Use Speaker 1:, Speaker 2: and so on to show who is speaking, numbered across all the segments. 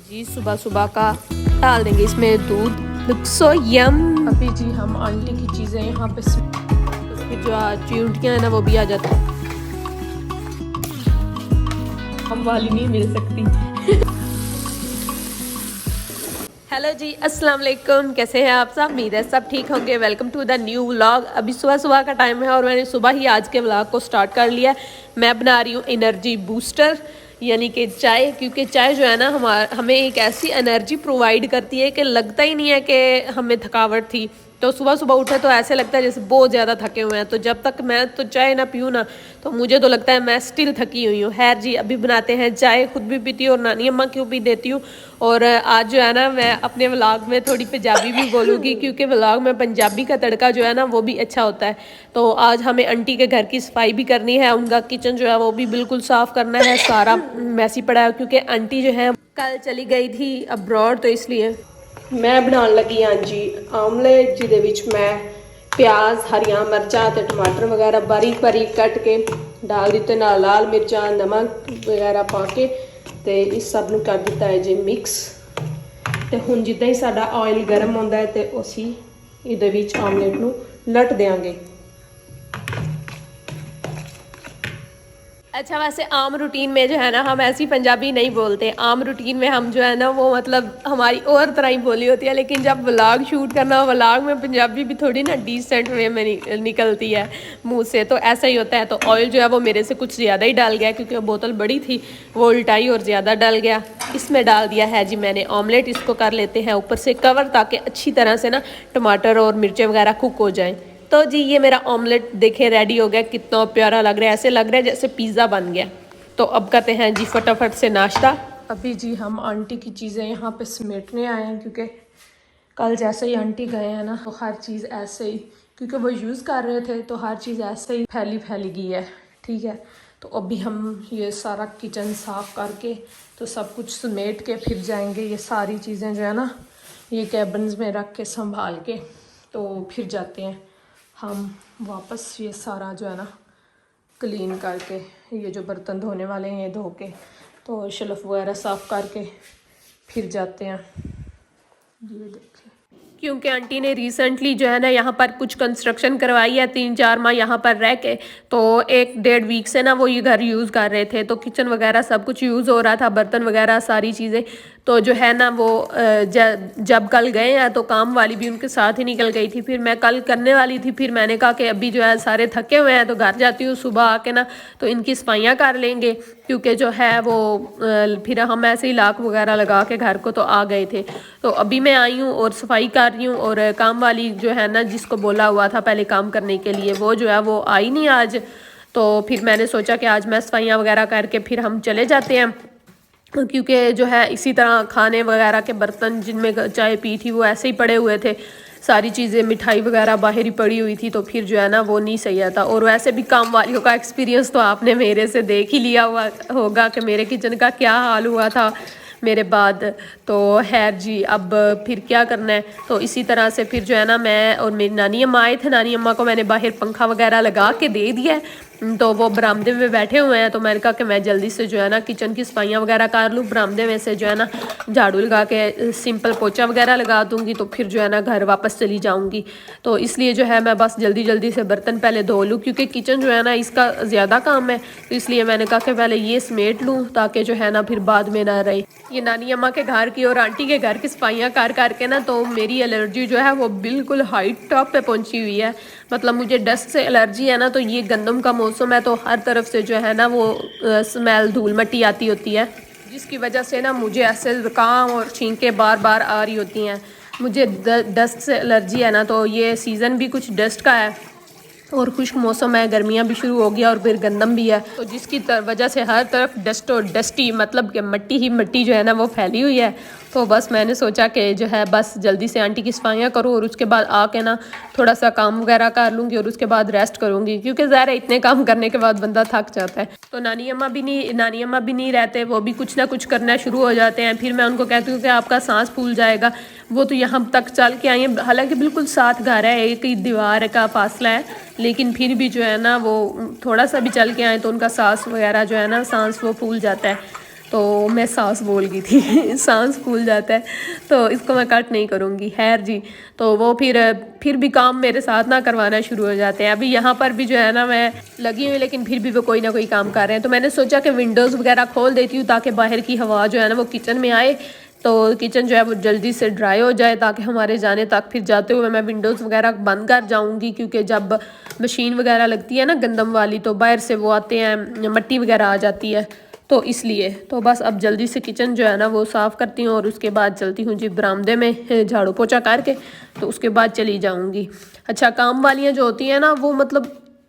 Speaker 1: जी सुबह सुबह का डाल देंगे इसमें दूध। लुक्स सो यम।
Speaker 2: अभी जी हम आंटी की चीज़ें यहाँ पे
Speaker 1: तो फिर जो चिंटियाँ हैं ना वो भी आ जाती हैं।
Speaker 2: हम वाली नहीं मिल सकती।
Speaker 1: हेलो जी, अस्सलाम वालेकुम। कैसे हैं आप सब? उम्मीद है सब ठीक होंगे। Welcome to the new vlog. अभी सुबह सुबह का टाइम है और मैंने सुबह ही आज के व्लॉग को स्टार्ट कर लिया है। मैं बना रही हूँ एनर्जी बूस्टर यानी कि चाय, क्योंकि चाय जो है ना हमें एक ऐसी एनर्जी प्रोवाइड करती है कि लगता ही नहीं है कि हमें थकावट थी। तो सुबह सुबह उठे तो ऐसे लगता है जैसे बहुत ज़्यादा थके हुए हैं। तो जब तक मैं तो चाय ना पीऊँ ना तो मुझे तो लगता है मैं स्टिल थकी हुई हूँ। खैर जी, अभी बनाते हैं चाय। खुद भी पीती हूँ और नानी अम्मा क्यों भी देती हूँ। और आज जो है ना मैं अपने व्लॉग में थोड़ी पंजाबी भी बोलूँगी, क्योंकि व्लॉग में पंजाबी का तड़का जो है ना वो भी अच्छा होता है। तो आज हमें आंटी के घर की सफाई भी करनी है। उनका किचन जो है वो भी बिल्कुल साफ़ करना है। सारा मैसी पड़ा है क्योंकि आंटी जो है कल चली गई थी अब्रॉड, तो इसलिए
Speaker 2: मैं बनाने लगी हाँ जी आमलेट, जिदे विच मैं प्याज, हरियां मिर्चां ते टमाटर वगैरह बारीक बारीक कट के डाल दिते, नाल लाल मिर्चां, नमक वगैरह पा के ते इस सब नूं कर दिता है जी मिक्स। ते हुण जिद्दां ही साडा ऑयल गर्म होंदा है ते असीं इहदे विच आमलेट नूं लट देंगे।
Speaker 1: अच्छा, वैसे आम रूटीन में जो है ना हम ऐसी पंजाबी नहीं बोलते। आम रूटीन में हम जो है ना वो मतलब हमारी और तरह ही बोली होती है। लेकिन जब व्लॉग शूट करना हो, व्लॉग में पंजाबी भी थोड़ी ना डिसेंट वे में निकलती है मुंह से, तो ऐसा ही होता है। तो ऑयल जो है वो मेरे से कुछ ज़्यादा ही डाल गया क्योंकि बोतल बड़ी थी, वो उल्टाई और ज़्यादा डाल गया। इसमें डाल दिया है जी मैंने ऑमलेट। इसको कर लेते हैं ऊपर से कवर ताकि अच्छी तरह से ना टमाटर और मिर्चें वगैरह कुक हो जाएँ। तो जी ये मेरा ऑमलेट देखे रेडी हो गया। कितना प्यारा लग रहा है, ऐसे लग रहा है जैसे पिज़्ज़ा बन गया। तो अब करते हैं जी फटाफट से नाश्ता।
Speaker 2: अभी जी हम आंटी की चीज़ें यहाँ पे समेटने आए हैं क्योंकि कल जैसे ही आंटी गए हैं ना तो हर चीज़ ऐसे ही, क्योंकि वो यूज़ कर रहे थे तो हर चीज़ ऐसे ही फैली गई है। ठीक है, तो अभी हम ये सारा किचन साफ़ करके तो सब कुछ समेट के फिर जाएंगे। ये सारी चीज़ें जो है ना ये कैबिन्स में रख के संभाल के तो फिर जाते हैं हम वापस। ये सारा जो है ना क्लीन करके, ये जो बर्तन धोने वाले हैं ये धो के तो शेल्फ वगैरह साफ़ करके फिर जाते हैं। ये देखिए,
Speaker 1: क्योंकि आंटी ने रिसेंटली जो है ना यहाँ पर कुछ कंस्ट्रक्शन करवाई है 3-4 माह यहाँ पर रह के। तो 1-1.5 वीक से ना वो ये घर यूज़ कर रहे थे, तो किचन वगैरह सब कुछ यूज़ हो रहा था, बर्तन वगैरह सारी चीज़ें। तो जो है ना वो जब कल गए हैं तो काम वाली भी उनके साथ ही निकल गई थी। फिर मैं कल करने वाली थी, फिर मैंने कहा कि अभी जो है सारे थके हुए हैं तो घर जाती हूँ, सुबह आके ना तो इनकी सफाइयाँ कर लेंगे। क्योंकि जो है वो फिर हम ऐसे ही लाक वगैरह लगा के घर को तो आ गए थे। तो अभी मैं आई हूँ और सफाई कर रही हूँ। और काम वाली जो है ना जिसको बोला हुआ था पहले काम करने के लिए, वो जो है वो आई नहीं आज। तो फिर मैंने सोचा कि आज मैं सफाइयाँ वगैरह करके फिर हम चले जाते हैं, क्योंकि जो है इसी तरह खाने वगैरह के बर्तन जिनमें चाय पी थी वो ऐसे ही पड़े हुए थे। सारी चीज़ें मिठाई वगैरह बाहर ही पड़ी हुई थी, तो फिर जो है ना वो नहीं सही आता। और वैसे भी काम वालियों का एक्सपीरियंस तो आपने मेरे से देख ही लिया हुआ होगा कि मेरे किचन का क्या हाल हुआ था मेरे बाद। तो खैर जी, अब फिर क्या करना है। तो इसी तरह से फिर जो है ना मैं और मेरी नानी अम्मा आए थे। नानी अम्मा को मैंने बाहर पंखा वगैरह लगा के दे दिया है, तो वो बरामदे में बैठे हुए हैं। तो मैंने कहा कि मैं जल्दी से जो है ना किचन की सफाइयाँ वगैरह कर लूँ, बरामदे में से जो है ना झाड़ू लगा के सिंपल पोछा वगैरह लगा दूँगी, तो फिर जो है ना घर वापस चली जाऊँगी। तो इसलिए जो है मैं बस जल्दी जल्दी से बर्तन पहले धो लूँ, क्योंकि किचन जो है ना इसका ज़्यादा काम है। तो इसलिए मैंने कहा कि पहले ये समेट लूँ ताकि जो है ना फिर बाद में ना रहे। ये नानी अम्मा के घर की और आंटी के घर की सफाइयाँ कर करके ना तो मेरी एलर्जी जो है वो बिल्कुल हाई टॉप पे पहुँची हुई है। मतलब मुझे डस्ट से एलर्जी है ना, तो ये गंदम का मौसम है तो हर तरफ से जो है ना वो स्मेल धूल मिट्टी आती होती है, जिसकी वजह से ना मुझे ऐसे ज़ुकाम और छींकें बार बार आ रही होती हैं। मुझे डस्ट से एलर्जी है ना, तो ये सीज़न भी कुछ डस्ट का है और खुश्क मौसम है, गर्मियाँ भी शुरू हो गया और फिर गंदम भी है। तो जिसकी वजह से हर तरफ डस्ट और डस्टी मतलब कि मिट्टी ही मिट्टी जो है ना वो फैली हुई है। तो बस मैंने सोचा कि जो है बस जल्दी से आंटी की सफाइयाँ करूँ और उसके बाद आके ना थोड़ा सा काम वगैरह कर लूँगी और उसके बाद रेस्ट करूँगी, क्योंकि ज़ाहिर है इतने काम करने के बाद बंदा थक जाता है। तो नानी अम्मा भी नहीं रहते, वो भी कुछ ना कुछ करना शुरू हो जाते हैं। फिर मैं उनको कहती हूँ कि आपका सांस फूल जाएगा। वो तो यहाँ तक चल के आई हैं, हालांकि बिल्कुल साथ घर है, एक ही दीवार का फासला है, लेकिन फिर भी जो है ना वो थोड़ा सा भी चल के आए तो उनका सांस वगैरह जो है ना सांस वो फूल जाता है। तो मैं सांस बोल गई थी सांस फूल जाता है, तो इसको मैं कट नहीं करूँगी। खैर जी, तो वो फिर भी काम मेरे साथ ना करवाना शुरू हो जाते हैं। अभी यहाँ पर भी जो है ना मैं लगी हुई, लेकिन फिर भी वो कोई ना कोई काम कर रहे हैं। तो मैंने सोचा कि विंडोज़ वगैरह खोल देती हूँ ताकि बाहर की हवा जो है ना वो किचन में आए, तो किचन जो है वो जल्दी से ड्राई हो जाए, ताकि हमारे जाने तक फिर जाते हुए मैं विंडोज़ वगैरह बंद कर जाऊँगी। क्योंकि जब मशीन वगैरह लगती है ना गंदम वाली, तो बाहर से वो आते हैं, मिट्टी वगैरह आ जाती है, तो इसलिए तो बस अब जल्दी से किचन जो है ना वो साफ़ करती हूँ और उसके बाद चलती हूँ जी बरामदे में झाड़ू पोछा करके, तो उसके बाद चली जाऊँगी। अच्छा, काम वालियाँ जो होती हैं ना वो मतलब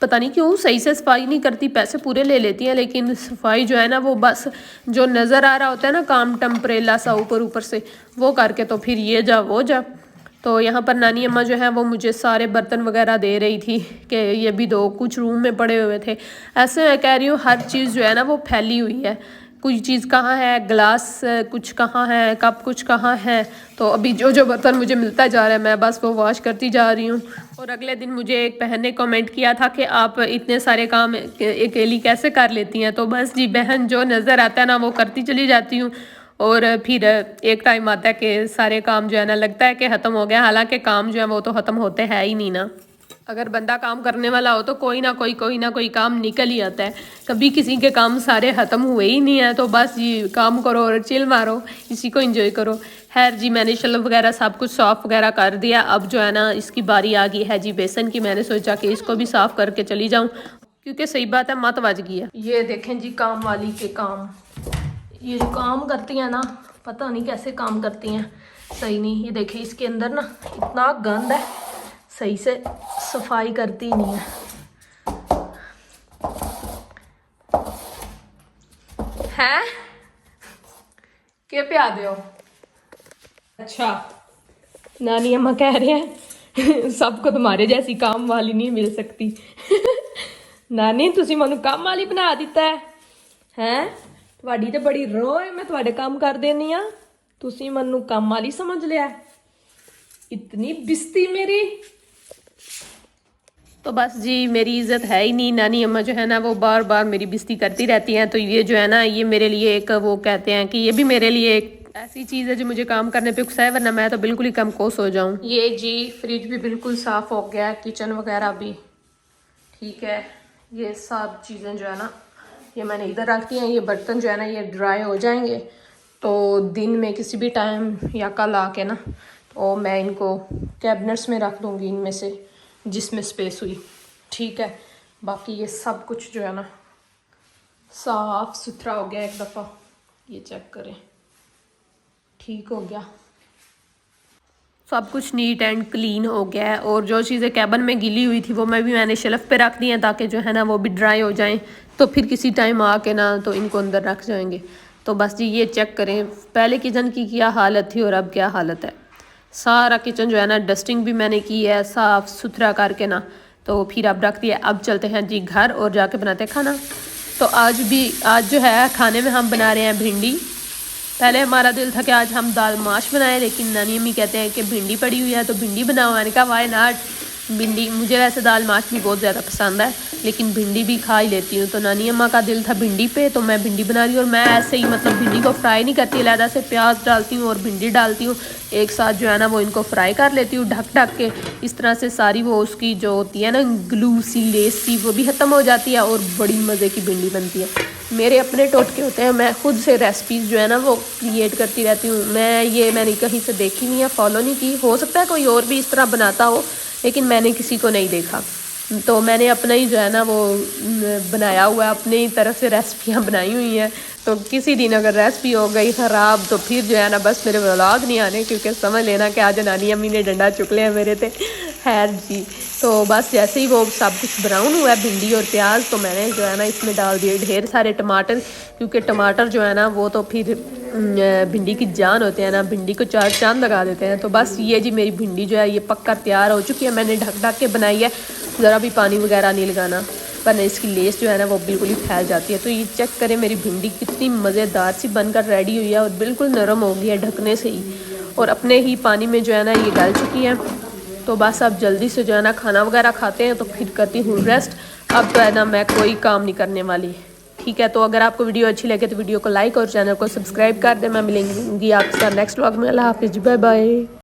Speaker 1: पता नहीं क्यों सही से सफाई नहीं करती, पैसे पूरे ले लेती हैं, लेकिन सफाई जो है ना वो बस जो नज़र आ रहा होता है ना काम टम्परेला सा ऊपर ऊपर से वो करके, तो फिर ये जा वो जा। तो यहाँ पर नानी अम्मा जो है वो मुझे सारे बर्तन वगैरह दे रही थी कि ये भी दो, कुछ रूम में पड़े हुए थे। ऐसे मैं कह रही हूँ हर चीज़ जो है ना वो फैली हुई है, कोई चीज़ कहाँ है, ग्लास कुछ कहाँ है, कप कुछ कहाँ है। तो अभी जो जो बर्तन मुझे मिलता जा रहा है मैं बस वो वॉश करती जा रही हूँ। और अगले दिन मुझे एक बहन ने कमेंट किया था कि आप इतने सारे काम अकेली कैसे कर लेती हैं। तो बस जी बहन, जो नज़र आता है ना वो करती चली जाती हूँ, और फिर एक टाइम आता है कि सारे काम जो है ना लगता है कि ख़त्म हो गया, हालांकि काम जो है वो तो ख़त्म होते हैं ही नहीं ना। अगर बंदा काम करने वाला हो तो कोई ना कोई काम निकल ही आता है। कभी किसी के काम सारे ख़त्म हुए ही नहीं है, तो बस ये काम करो और चिल मारो, इसी को एंजॉय करो। खैर जी, मैंने शेल्फ वगैरह सब कुछ साफ़ वगैरह कर दिया। अब जो है ना इसकी बारी आ गई है जी बेसन की। मैंने सोचा कि इसको भी साफ़ करके चली जाऊँ, क्योंकि सही बात है मत बज गई है। ये देखें जी काम वाली के काम, ये जो काम करती हैं ना पता नहीं कैसे काम करती हैं, सही नहीं। ये देखें इसके अंदर ना इतना गंद है, सही से सफाई करती ही नहीं है। हैं क्या पे आ दे हो? अच्छा, नानी अम्मा कह रहे हैं सबको तुम्हारे जैसी काम वाली नहीं मिल सकती नानी तुसी मनु काम वाली बना दिता है ਤੁਹਾਡੀ ਤੇ बड़ी रोह है, मैं ਤੁਹਾਡੇ काम कर देनी आ, तुसी मनु काम वाली समझ लिया, इतनी बिस्ती मेरी। तो बस जी मेरी इज्जत है ही नहीं। नानी अम्मा जो है ना वो बार बार मेरी बिस्ती करती रहती हैं। तो ये जो है ना ये मेरे लिए एक, वो कहते हैं कि ये भी मेरे लिए एक ऐसी चीज़ है जो मुझे काम करने पे उकसाए, वरना मैं तो बिल्कुल ही कम कोस हो जाऊँ। ये जी फ्रिज भी बिल्कुल साफ़ हो गया है, किचन वगैरह भी ठीक है। ये सब चीज़ें जो है ना ये मैंने इधर रख दी हैं। ये बर्तन जो है ना ये ड्राई हो जाएंगे, तो दिन में किसी भी टाइम या कल आके ना तो मैं इनको कैबिनेट्स में रख दूँगी, इनमें से जिसमें स्पेस हुई, ठीक है। बाकी ये सब कुछ जो है ना साफ़ सुथरा हो गया एक दफ़ा, ये चेक करें, ठीक हो गया, सब कुछ नीट एंड क्लीन हो गया है। और जो चीज़ें कैबिन में गिली हुई थी वो मैंने शेल्फ पे रख दी हैं, ताकि जो है ना वो भी ड्राई हो जाएं, तो फिर किसी टाइम आके ना तो इनको अंदर रख जाएंगे। तो बस जी ये चेक करें पहले किचन की क्या हालत थी और अब क्या हालत है। सारा किचन जो है ना डस्टिंग भी मैंने की है साफ़ सुथरा करके ना, तो फिर अब रख दिया। अब चलते हैं जी घर और जाके बनाते हैं खाना। तो आज जो है खाने में हम बना रहे हैं भिंडी। पहले हमारा दिल था कि आज हम दाल माश बनाए, लेकिन नानी अम्मी कहते हैं कि भिंडी पड़ी हुई है तो भिंडी बनाओ। मैंने कहा वाई नॉट, भिंडी मुझे वैसे दाल माश भी बहुत ज़्यादा पसंद है, लेकिन भिंडी भी खा ही लेती हूँ। तो नानी अम्मा का दिल था भिंडी पे, तो मैं भिंडी बना रही हूँ। और मैं ऐसे ही मतलब भिंडी को फ्राई नहीं करती, अलहदा से प्याज डालती हूँ और भिंडी डालती हूँ एक साथ, जो है ना वो इनको फ्राई कर लेती हूँ ढक के। इस तरह से सारी वो उसकी जो होती है ना ग्लू सी लेस सी वो भी ख़त्म हो जाती है और बड़ी मज़े की भिंडी बनती है। मेरे अपने टोटके होते हैं, मैं खुद से रेसिपीज़ जो है ना वो क्रिएट करती रहती हूँ। मैंने कहीं से देखी नहीं है, फॉलो नहीं की। हो सकता है कोई और भी इस तरह बनाता हो, लेकिन मैंने किसी को नहीं देखा। तो मैंने अपना ही जो है ना वो बनाया हुआ है, अपने ही तरफ से रेसिपियाँ बनाई हुई हैं। तो किसी दिन अगर रेसिपी हो गई ख़राब तो फिर जो है ना बस मेरे व्लॉग नहीं आने, क्योंकि समझ लेना कि आज नानी अम्मी ने डंडा चुक लिया मेरे थे। खैर जी, तो बस जैसे ही वो सब कुछ ब्राउन हुआ है भिंडी और प्याज, तो मैंने जो है ना इसमें डाल दिए ढेर सारे टमाटर, क्योंकि टमाटर जो है ना वो तो फिर भिंडी की जान होते हैं ना, भिंडी को चार चांद लगा देते हैं। तो बस ये जी मेरी भिंडी जो है ये पक्का तैयार हो चुकी है। मैंने ढक के बनाई है, ज़रा भी पानी वगैरह नहीं लगाना, वरना इसकी लेस जो है ना वो बिल्कुल ही फैल जाती है। तो ये चेक करें मेरी भिंडी कितनी मज़ेदार सी बनकर रेडी हुई है और बिल्कुल नरम हो गई है ढकने से ही, और अपने ही पानी में जो है ना ये गल चुकी है। तो बस अब जल्दी से जो है ना खाना वगैरह खाते हैं, तो फिर करती हूँ रेस्ट। अब तो है ना मैं कोई काम नहीं करने वाली। ठीक है, तो अगर आपको वीडियो अच्छी लगे तो वीडियो को लाइक और चैनल को सब्सक्राइब कर दें। मैं मिलेंगी आपके साथ नेक्स्ट व्लॉग में। अल्लाह हाफिज़, बाय बाय।